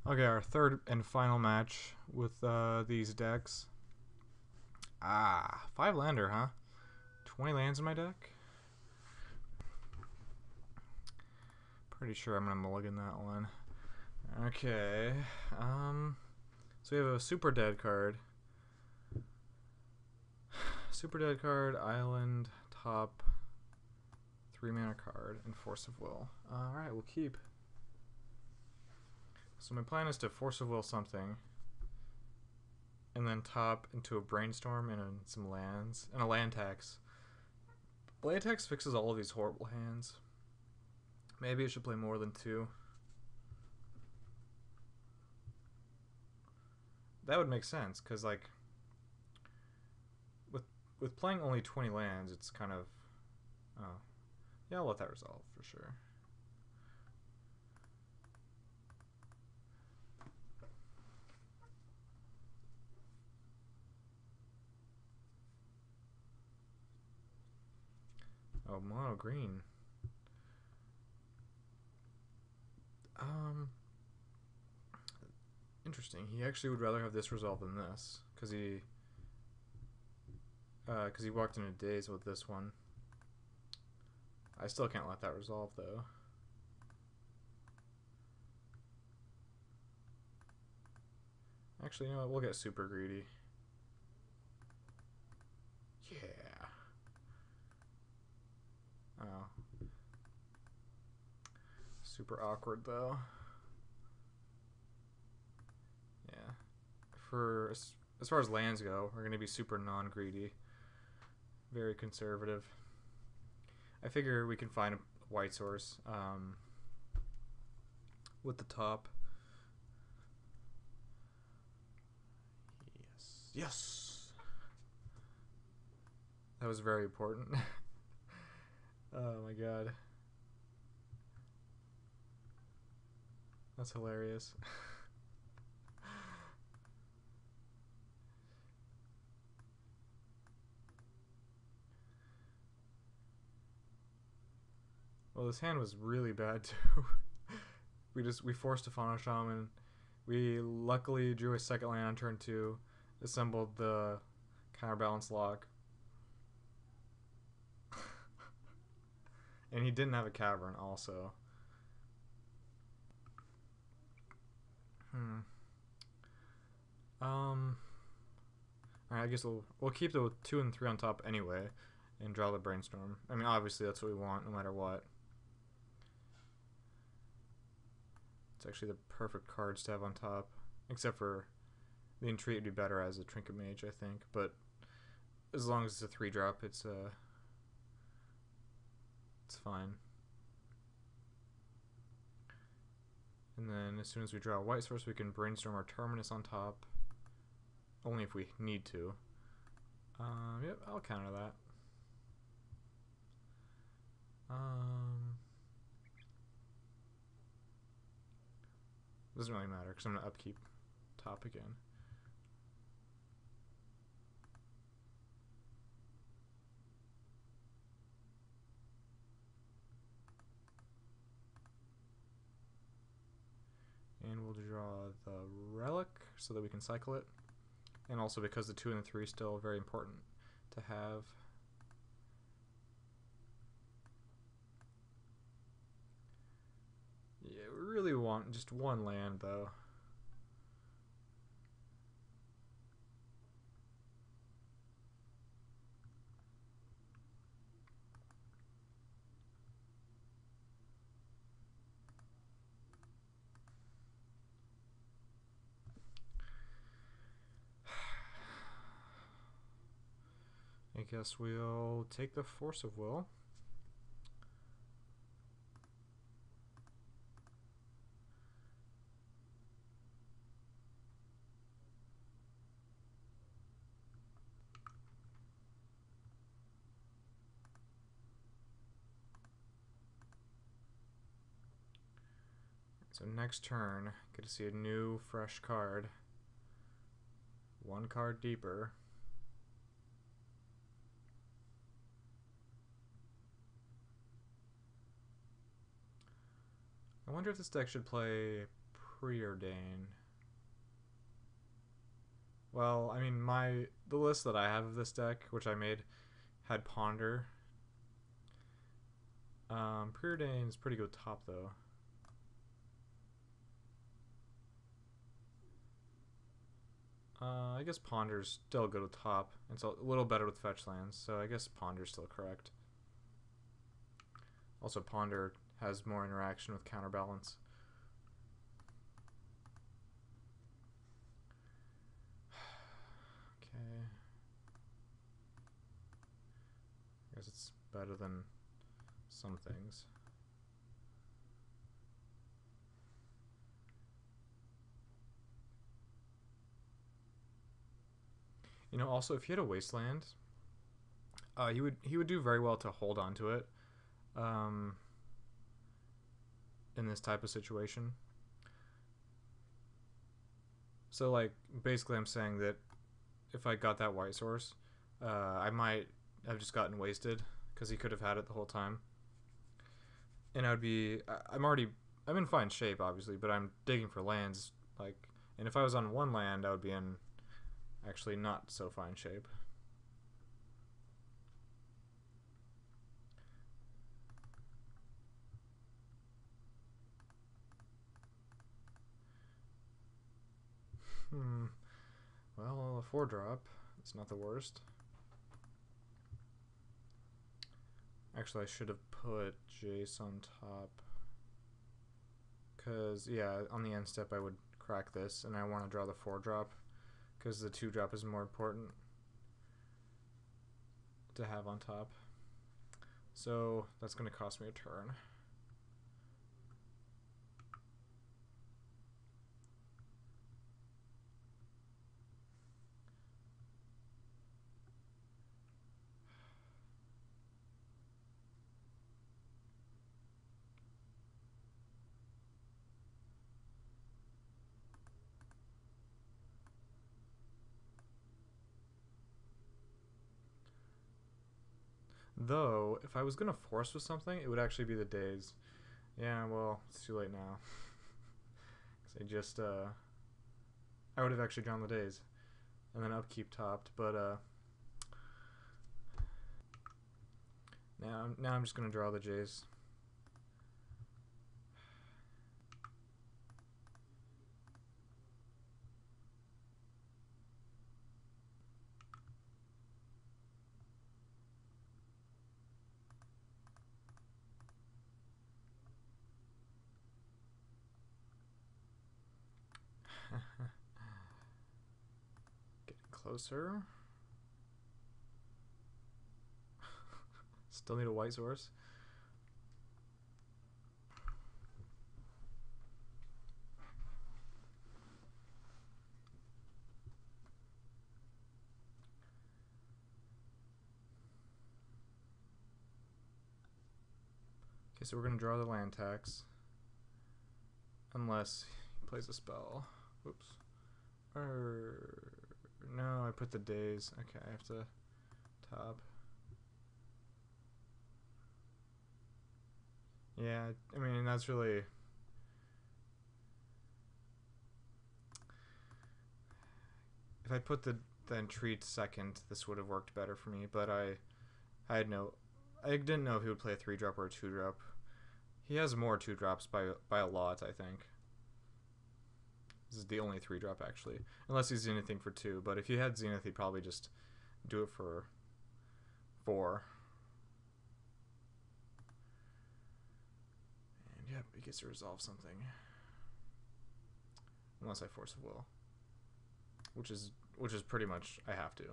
Okay, our third and final match with these decks. 5-lander, huh? 20 lands in my deck? Pretty sure I'm gonna mulligan that one. Okay, so we have a super dead card. Super dead card, island, top, 3-mana card, and Force of Will. Alright, we'll keep. So my plan is to Force of Will something, and then top into a Brainstorm and some lands, and a land tax. Land tax fixes all of these horrible hands. Maybe it should play more than 2. That would make sense, because like with playing only 20 lands, it's kind of yeah, I'll let that resolve for sure. Oh, mono green. Interesting. He actually would rather have this resolve than this, because he walked in a daze with this one. I still can't let that resolve though. Actually, you know what? We'll get super greedy. Yeah. Oh. Super awkward though. Yeah. For as far as lands go, we're gonna be super non-greedy. Very conservative. I figure we can find a white source with the top. Yes. Yes! That was very important. Oh my god. That's hilarious. Well, this hand was really bad too. we forced a Fauna Shaman. We luckily drew a second land on turn 2, assembled the counterbalance lock. And he didn't have a cavern also. Alright, I guess we'll keep the 2 and 3 on top anyway and draw the Brainstorm. I mean, obviously that's what we want no matter what. It's actually the perfect cards to have on top, except for the Entreat would be better as a Trinket Mage, I think, but as long as it's a 3-drop, it's fine. And then as soon as we draw a white source, we can Brainstorm our Terminus on top, only if we need to. Yep, I'll counter that. Doesn't really matter because I'm gonna upkeep top again. And we'll draw the Relic so that we can cycle it. And also because the 2 and the 3 is still very important to have. Yeah, we really want just one land though. I guess we'll take the Force of Will. So next turn, get to see a new, fresh card. 1 card deeper. I wonder if this deck should play Preordain. Well, I mean, the list that I have of this deck, which I made, had Ponder. Preordain is pretty good top though. I guess Ponder's still good with top. It's a little better with fetch lands, so I guess Ponder's still correct. Also, Ponder has more interaction with Counterbalance. Okay. I guess it's better than some things. You know, also if he had a wasteland, he would do very well to hold on to it, in this type of situation. So like basically, I'm saying that if I got that white source, I might have just gotten wasted because he could have had it the whole time, and I would be. I'm in fine shape, obviously, but I'm digging for lands. Like, and if I was on one land, I would be in actually not so fine shape. Well, a 4-drop. It's not the worst. Actually, I should have put Jace on top. Because, yeah, on the end step I would crack this, and I want to draw the 4-drop. Because the 2-drop is more important to have on top. So, that's going to cost me a turn. Though, if I was going to force with something, it would actually be the days. Yeah, well, it's too late now. Because I just, I would have actually drawn the days. And then upkeep topped, but, now I'm just going to draw the Jays. Getting closer. Still need a white source. Okay, so we're going to draw the land tax. Unless he plays a spell. Oops. No, I put the days. Okay, I have to top. Yeah, I mean, that's really... If I put the entreat second, this would have worked better for me, but I didn't know if he would play a 3-drop or a 2-drop. He has more 2-drops by a lot, I think. This is the only 3-drop, actually. Unless he's anything for 2, but if he had Zenith, he'd probably just do it for 4. And yep, he gets to resolve something. Unless I force a will. Which is pretty much I have to.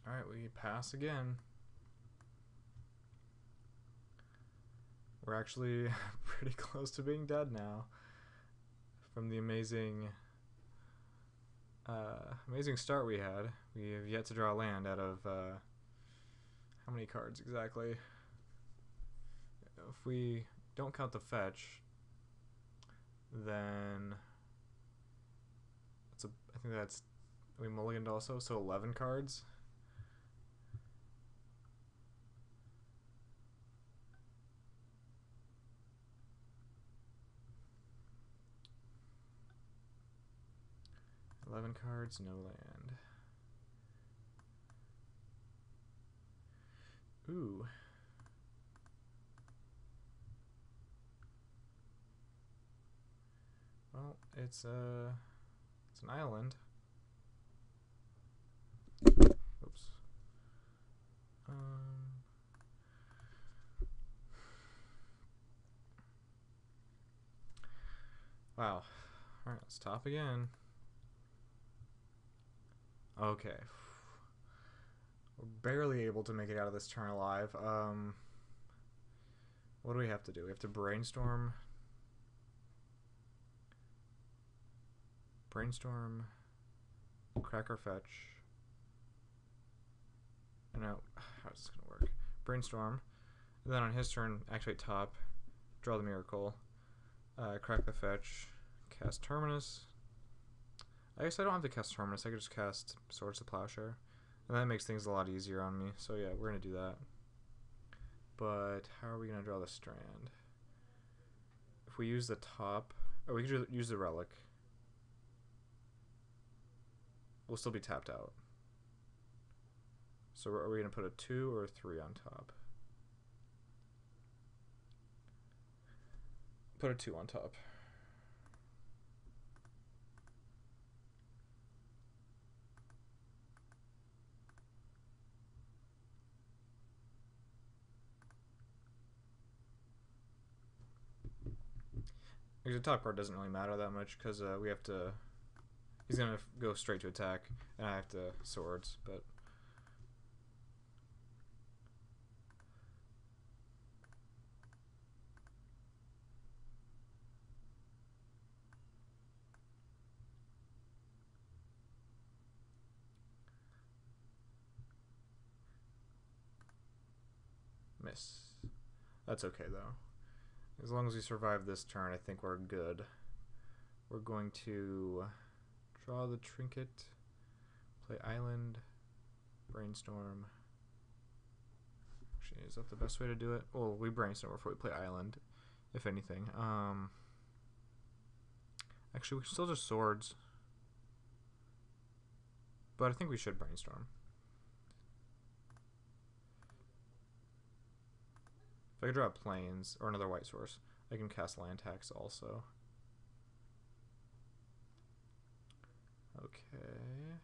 Alright, we pass again. We're actually pretty close to being dead now. From the amazing Amazing start we had. We have yet to draw land out of how many cards exactly? If we don't count the fetch, then I think that's, we mulliganed also, so 11 cards. Cards, no land. Ooh. Well, it's an island. Oops. Wow. Alright, let's top again. Okay. We're barely able to make it out of this turn alive. What do we have to do? We have to brainstorm. Crack or fetch. No, how's this gonna work? Brainstorm. And then on his turn, activate top, draw the miracle, crack the fetch, cast Terminus. I guess I don't have to cast Terminus, I could just cast Swords to Plowshare. And that makes things a lot easier on me, so yeah, we're gonna do that. But how are we gonna draw the Strand? If we use the top, or we could use the Relic. We'll still be tapped out. So are we gonna put a 2 or a 3 on top? Put a 2 on top. Because the top card doesn't really matter that much because we have to. He's gonna go straight to attack, and I have to swords, but. Miss. That's okay though. As long as we survive this turn, I think we're good. We're going to draw the trinket, play island, brainstorm. Actually, is that the best way to do it? Well, we brainstorm before we play island, if anything. Actually, we can still just swords. But I think we should brainstorm. If I could draw plains or another white source, I can cast land tax also. Okay.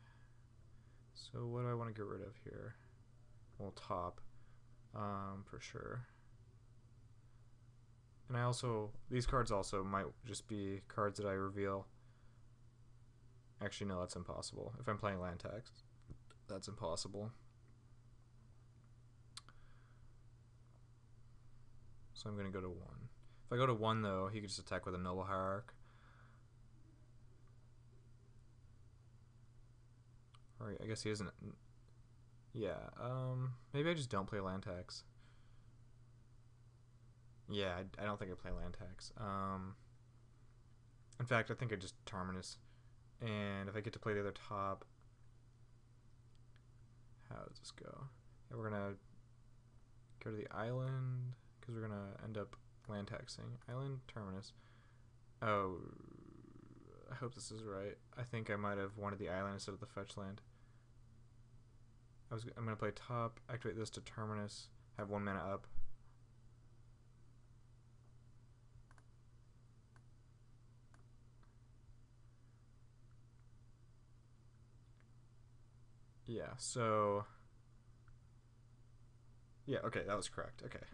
So what do I want to get rid of here? Well, top, for sure. And I also, these cards also might just be cards that I reveal. Actually, no, that's impossible. If I'm playing land tax, that's impossible. So I'm going to go to 1. If I go to 1, though, he could just attack with a Noble Hierarch. Alright, I guess he isn't. Yeah, maybe I just don't play land tax. Yeah, I don't think I play land tax. In fact, I think I just Terminus. And if I get to play the other top, how does this go? Yeah, we're gonna go to the island because we're gonna end up land taxing. Island Terminus. Oh, I hope this is right. I think I might have wanted the island instead of the fetch land. I'm gonna play top, activate this to Terminus, have 1 mana up. Yeah, so yeah, okay, that was correct. Okay.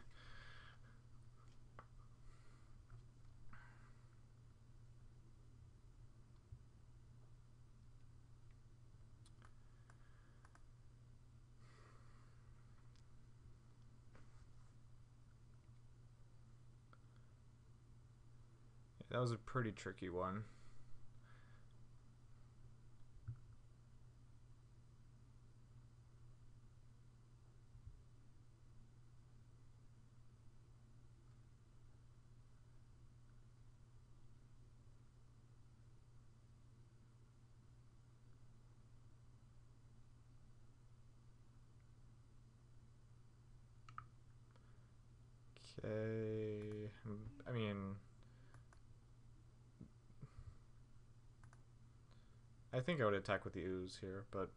That was a pretty tricky one. Okay. I mean, I think I would attack with the ooze here, but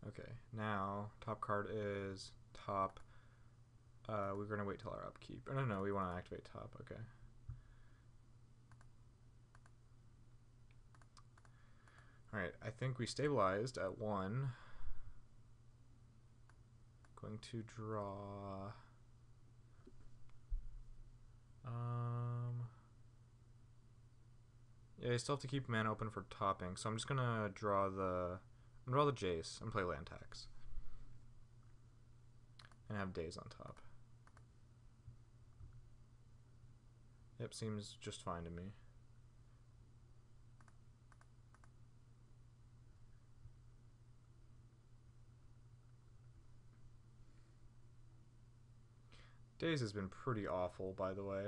okay. Now top card is top. We're gonna wait till our upkeep. Oh, no, we want to activate top. Okay. All right. I think we stabilized at 1. Going to draw. Yeah, I still have to keep mana open for topping, so I'm just gonna draw the. I'm gonna draw the Jace and play land tax. And have days on top. Yep, seems just fine to me. Days has been pretty awful, by the way.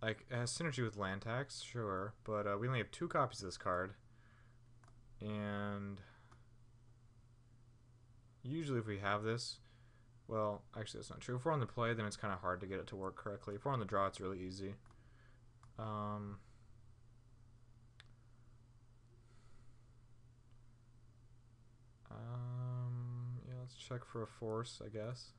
Like, it has synergy with land tax, sure, but we only have 2 copies of this card. And usually if we have this, well, actually that's not true. If we're on the play, then it's kind of hard to get it to work correctly. If we're on the draw, it's really easy. Yeah, let's check for a force, I guess.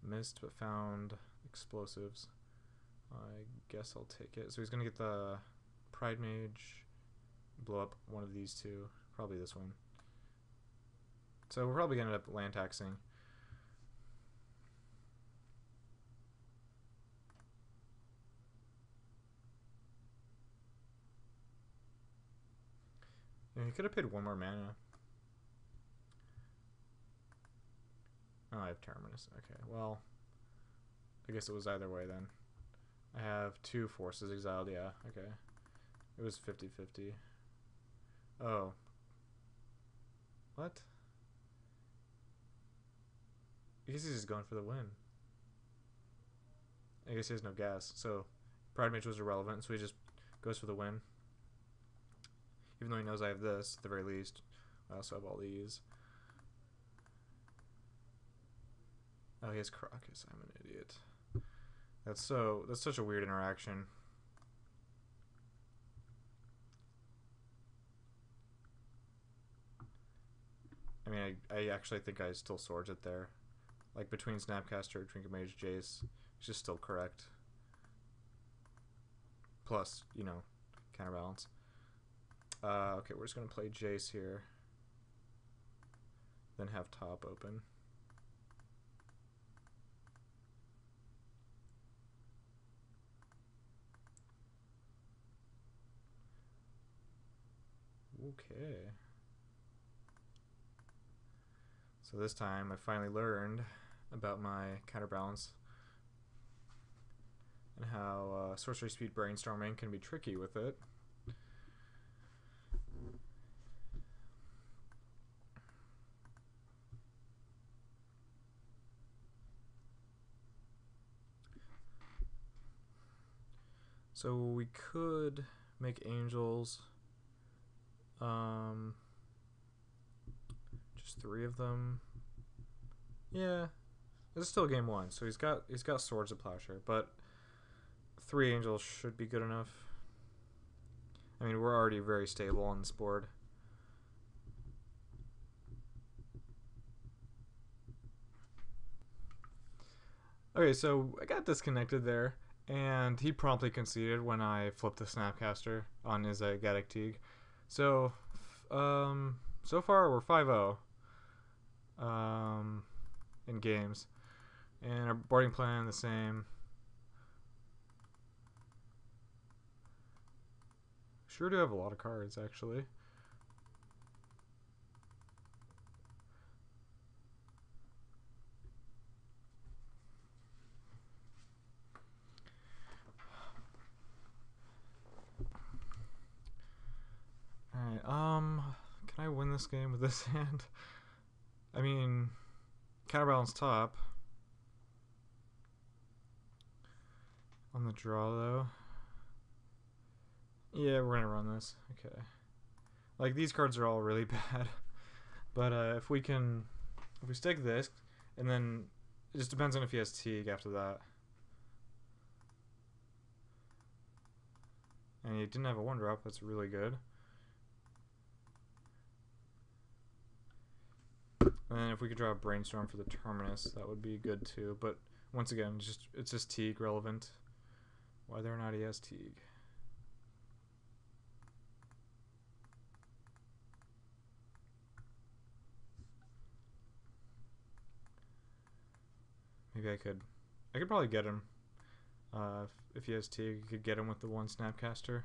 Missed, but found explosives. I guess I'll take it. So he's gonna get the Pride Mage, blow up one of these 2, probably this one. So we're probably gonna end up land taxing. Yeah, he could have paid 1 more mana. Oh, I have Terminus. Okay, well, I guess it was either way then. I have 2 forces exiled, yeah, okay. It was 50-50. Oh. What? I guess he's just going for the win. I guess he has no gas, so Pride Mage was irrelevant, so he just goes for the win. Even though he knows I have this, at the very least. I also have all these. Oh, he has Crocus. I'm an idiot. That's such a weird interaction. I mean, I actually think I still swords it there. Like, between Snapcaster, Trinket Mage, Jace, it's just still correct. Plus, you know, counterbalance. Okay, we're just going to play Jace here. Then have top open. Okay. So this time I finally learned about my counterbalance and how sorcery speed brainstorming can be tricky with it. So we could make angels, just 3 of them. Yeah, this is still game 1, so he's got Swords of Plowshare, but 3 angels should be good enough. I mean, we're already very stable on this board. Okay, so I got disconnected there, and he promptly conceded when I flipped the Snapcaster on his Gaddock Teague. So, so far we're 5-0 in games, and our boarding plan the same. Sure do have a lot of cards, actually. this game with this hand. I mean, counterbalance top. On the draw, though. Yeah, we're gonna run this. Okay. Like, these cards are all really bad. But if we stick this, and then it just depends on if he has Teague after that. And he didn't have a 1-drop, that's really good. And then if we could draw a Brainstorm for the Terminus, that would be good too. But once again, it's just Teague relevant. Whether or not he has Teague. Maybe I could probably get him. If he has Teague, I could get him with the 1 Snapcaster.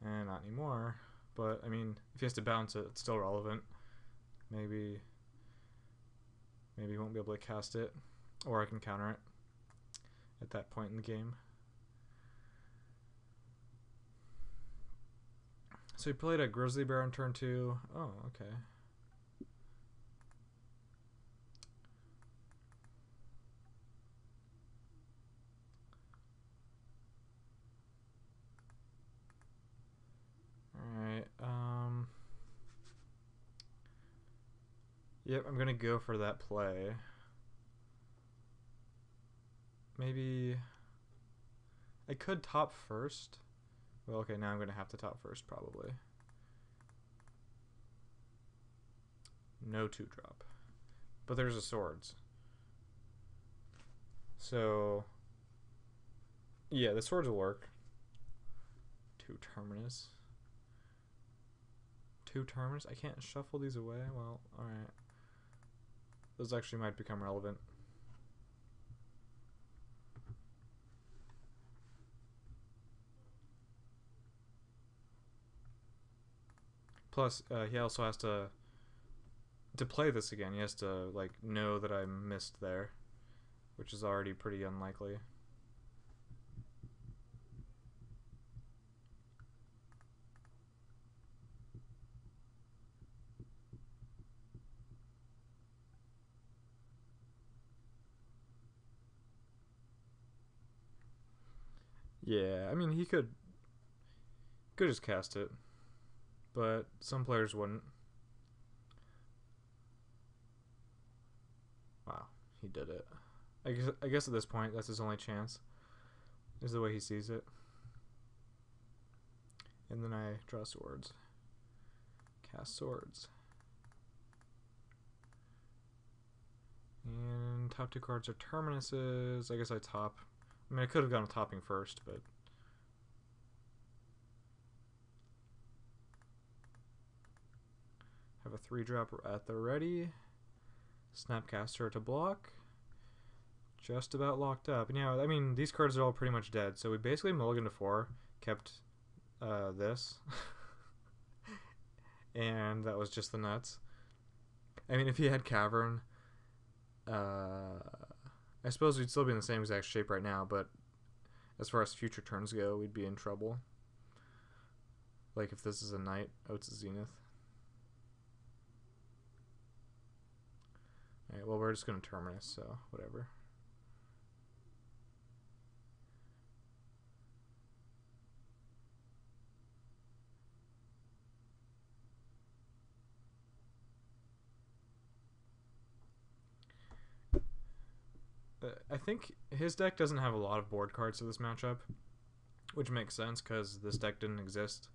And not anymore. But, I mean, if he has to bounce it, it's still relevant. Maybe he won't be able to cast it. Or I can counter it at that point in the game. So he played a Grizzly Bear on turn 2. Oh, okay. Alright, yep, I'm gonna go for that play. Maybe I could top first. Well, okay, now I'm gonna have to top first, probably. No 2-drop. But there's a Swords. So, yeah, the Swords will work. 2 Terminus. 2 Terminus? I can't shuffle these away? Well, alright. Those actually might become relevant. Plus, he also has to play this again. He has to, like, know that I missed there, which is already pretty unlikely. Yeah, I mean, he could just cast it, but some players wouldn't. Wow, he did it. I guess at this point, that's his only chance, is the way he sees it. And then I draw Swords. Cast Swords. And top 2 cards are Terminuses. I guess I top. I mean, I could have gone topping first, but have a 3-drop at the ready. Snapcaster to block. Just about locked up. And yeah, I mean, these cards are all pretty much dead. So we basically mulliganed to 4, kept this. And that was just the nuts. I mean, if he had Cavern, I suppose we'd still be in the same exact shape right now, but as far as future turns go, we'd be in trouble. Like if this is a Knight, oh, it's a Zenith. Alright, well, we're just going to Terminus, so whatever. I think his deck doesn't have a lot of board cards for this matchup, which makes sense because this deck didn't exist.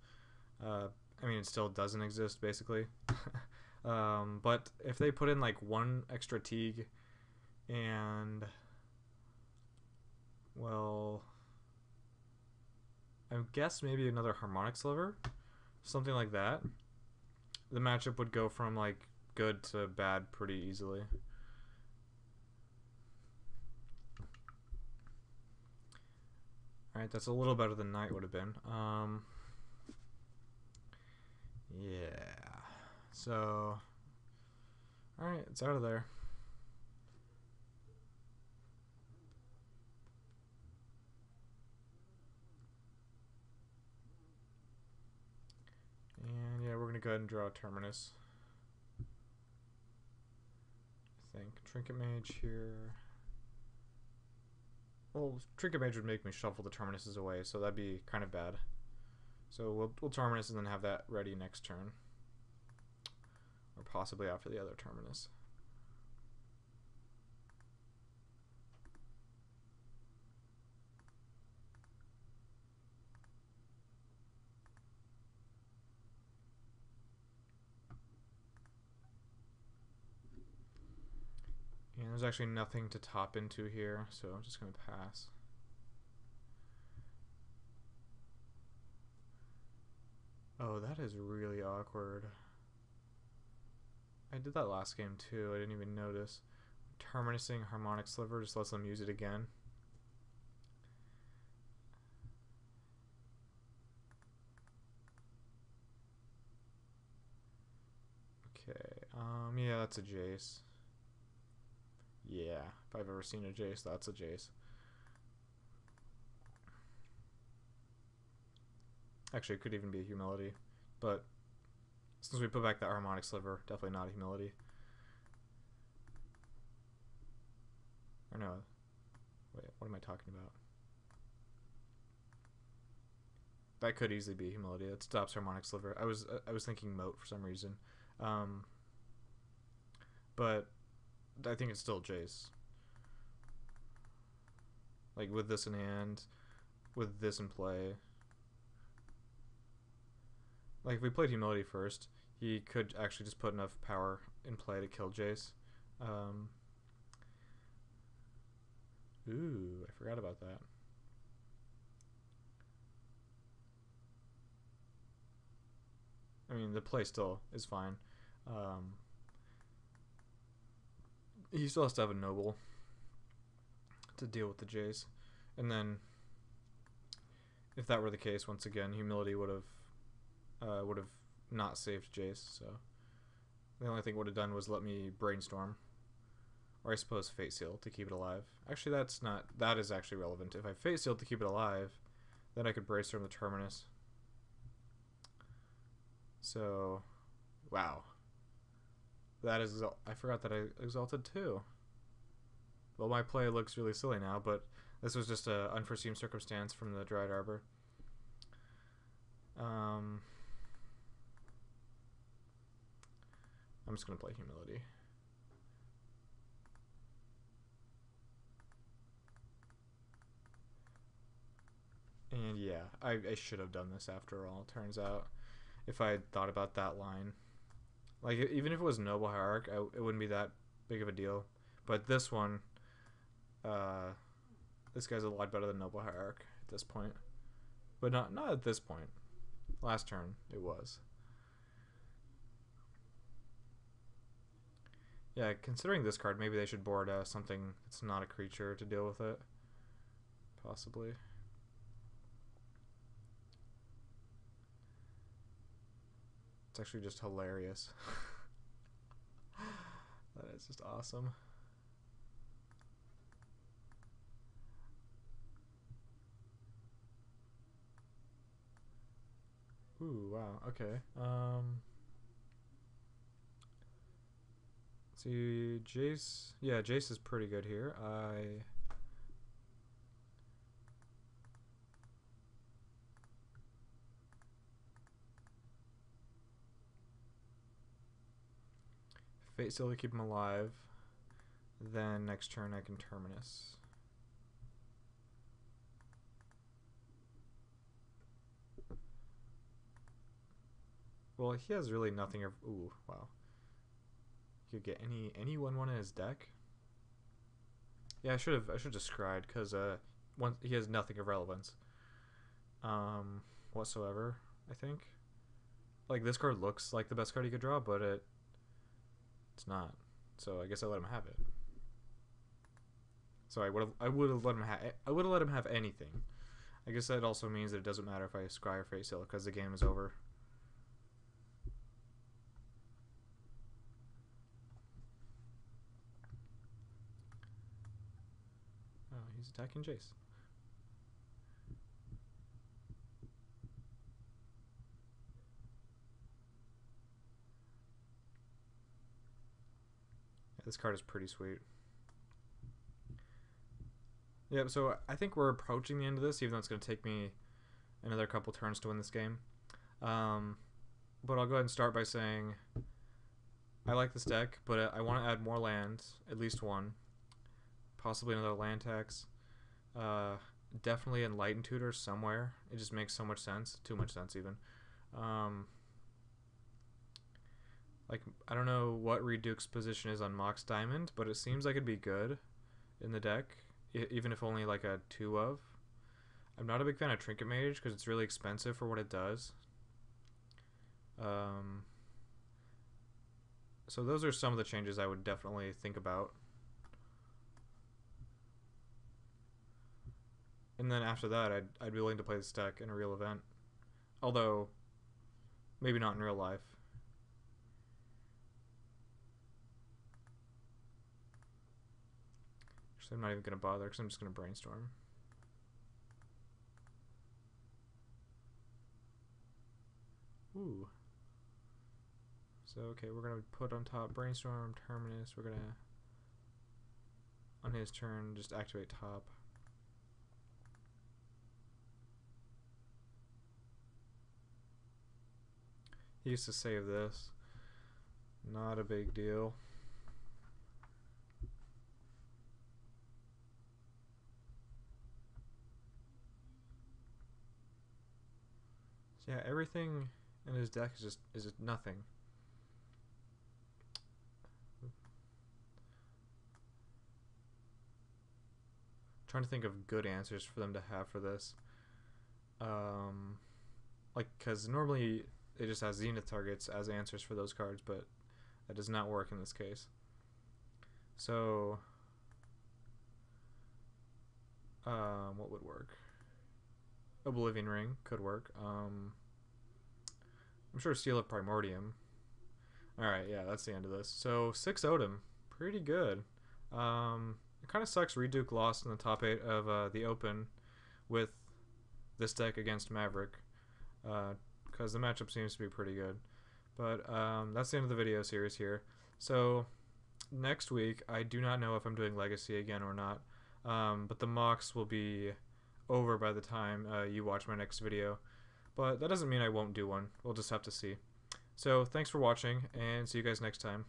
I mean, it still doesn't exist, basically. But if they put in like 1 extra Teague and, well, I guess maybe another Harmonic Sliver, something like that, the matchup would go from like good to bad pretty easily. Alright, that's a little better than Knight would have been. Yeah. So, alright, it's out of there. ahead and draw a Terminus. I think Trinket Mage here. Well, Trinket Mage would make me shuffle the Terminuses away, so that'd be kind of bad. So we'll Terminus and then have that ready next turn. Or possibly after the other Terminus. And there's actually nothing to top into here, so I'm just going to pass. Oh, that is really awkward. I did that last game too, I didn't even notice. Terminusing Harmonic Sliver just lets them use it again. Okay, yeah, that's a Jace. Yeah, if I've ever seen a Jace, that's a Jace. Actually, it could even be a Humility, but since we put back that Harmonic Sliver, definitely not a Humility. Or no, wait, what am I talking about? That could easily be a Humility. It stops Harmonic Sliver. I was thinking Moat for some reason, but I think it's still Jace. Like with this in hand, with this in play. Like if we played Humility first, he could actually just put enough power in play to kill Jace. Ooh, I forgot about that. I mean, the play still is fine. He still has to have a Noble to deal with the Jace. And then, if that were the case, once again, Humility would have not saved Jace. So the only thing it would have done was let me Brainstorm, or I suppose Fate Seal to keep it alive. Actually, that is actually relevant. If I Fate Seal to keep it alive, then I could Brainstorm the Terminus. So, wow. That is, I forgot that I exalted too. Well, my play looks really silly now, but this was just an unforeseen circumstance from the Dryad Arbor. I'm just going to play Humility. And yeah, I should have done this after all, turns out. If I had thought about that line. Like, even if it was Noble Hierarch, it wouldn't be that big of a deal. But this one, this guy's a lot better than Noble Hierarch at this point. But not at this point. Last turn, it was. Yeah, considering this card, maybe they should board something that's not a creature to deal with it. Possibly. It's actually just hilarious. That is just awesome. Ooh, wow, okay. See, Jace. Yeah, Jace is pretty good here. Fate Seal to keep him alive. Then next turn I can Terminus. Well, he has really nothing of. Ooh, wow. He could get any 1/1 in his deck. Yeah, I should just scryed because he has nothing of relevance. Whatsoever, I think. Like, this card looks like the best card he could draw, but it's not. So I guess I let him have it. So I would have let him have anything. I guess that also means that it doesn't matter if I scry or Fate Seal because the game is over. Oh, he's attacking Jace. this card is pretty sweet. Yep, so I think we're approaching the end of this, even though it's going to take me another couple turns to win this game. But I'll go ahead and start by saying I like this deck, but I want to add more lands, at least one. Possibly another land tax. Definitely Enlightened Tutor somewhere. It just makes so much sense. Too much sense, even. Like, I don't know what Reduke's position is on Mox Diamond, but it seems like it'd be good in the deck, even if only like a 2 of. I'm not a big fan of Trinket Mage because it's really expensive for what it does. So those are some of the changes I would definitely think about. And then after that, I'd be willing to play this deck in a real event. Although, maybe not in real life. Actually, I'm not even going to bother because I'm just going to brainstorm. Ooh. So, okay, we're going to put on top Brainstorm, Terminus. We're going to, on his turn, just activate top. He used to save this. Not a big deal. So yeah, everything in his deck is just nothing. Trying to think of good answers for them to have for this. Like, because normally it just has Zenith targets as answers for those cards, but that does not work in this case. So, what would work? Oblivion Ring could work. I'm sure Seal of Primordium. Alright, yeah, that's the end of this. So, 6 Odin. Pretty good. It kind of sucks Reduke lost in the top 8 of the Open with this deck against Maverick. Because the matchup seems to be pretty good. But that's the end of the video series here. So next week, I do not know if I'm doing Legacy again or not. But the mocks will be over by the time you watch my next video. But that doesn't mean I won't do one. We'll just have to see. So thanks for watching, and see you guys next time.